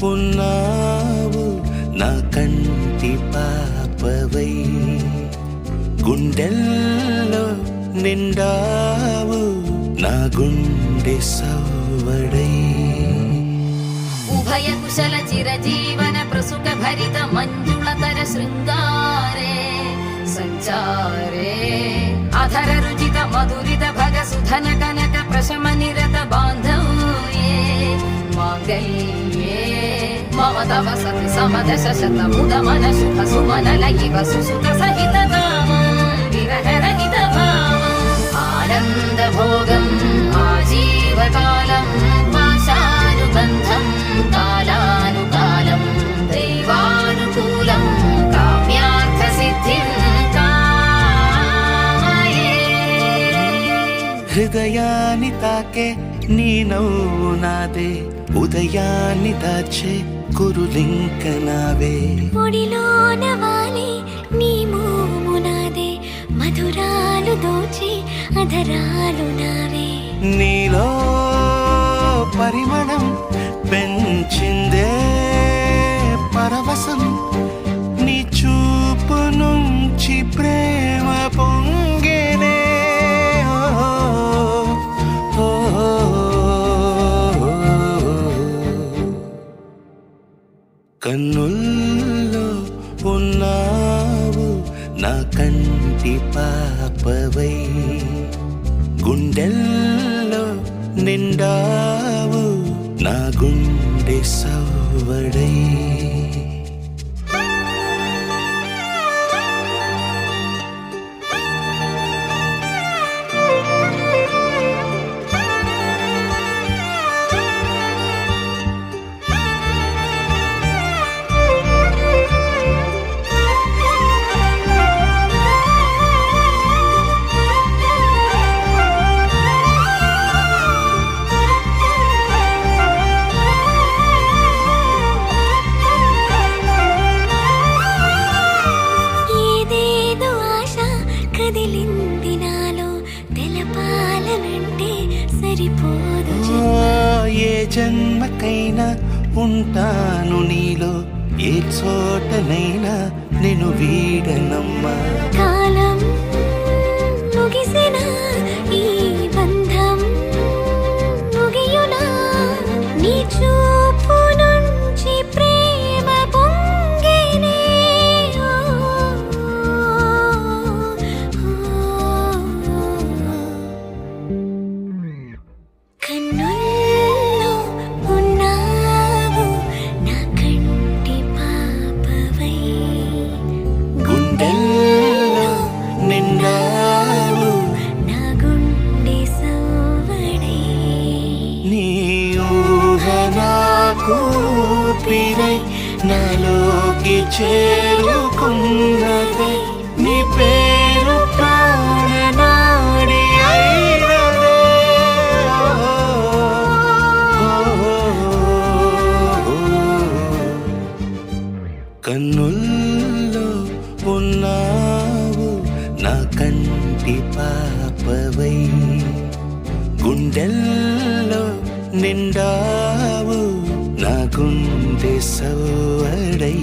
ఉన్నావు నా కంటి పాపవై, గుండెల్లో నిండావు నా గుండె సవ్వడై. ఉభయ కుశల చిరజీవన ప్రసుక భరిత మంజుళతర శృంగారే సంచారే, అధర రుచిత మధురిత భగ సుధన కనక ప్రశమ నిరత బాంధవ్యే మాంగళ్యే మమ తవ సతి సమదశ శతముద మన శుభ సుమన లయివ సుసుత సహిత కామం విరహ రహిత భావం ఆనంద భోగం ఆజీవకాలం పాశానుబంధం కాలానుకాలం దైవానుకూలం కామ్యార్థ సిద్ధిం కామయే. హృదయాన్ని తాకే నీ నవ్వు నాదే, ఉదయాన్ని దాచే కురులింక నావే. ఒడిలోన వాలే నీ మోము నాదే, మధురాలు దోచే అధరాలు నావే. నీలో పరిమళం పెంచిందే పరవశం, నీ చూపు నుంచి ప్రేమ పొంగేనే. కన్నుల్లో ఉన్నావు నా కంటి పాపవై, గుండెల్లో నిండావు నా గుండె సవ్వడై. కదిలింది నాలో తెలపాలనంటే సరిపోదు. ఏ జన్మకైనా ఉంటాను నీలో, ఏ చోటనైనా నేను వీడనమ్మా. కాలం ముగిసిన ఈ బంధం ముగియునా, నీ చూపు నుంచి ప్రేమ పొంగేనే. కన్నుల్లో ఉన్నావు నా కంటి పాపవై, గుండెల్లో నిండావు నా గుండె సవ్వడై. నీ ఊహ నాకు ఊపిరై నాలోకి చేరుకున్నదే, నీ పేరు ప్రాణనాడి అయినదే. కన్నుల్లో ఉన్నావు నా కంటి పాపవై, గుండెల్లో నిండావు నా గుండె సవ్వడై.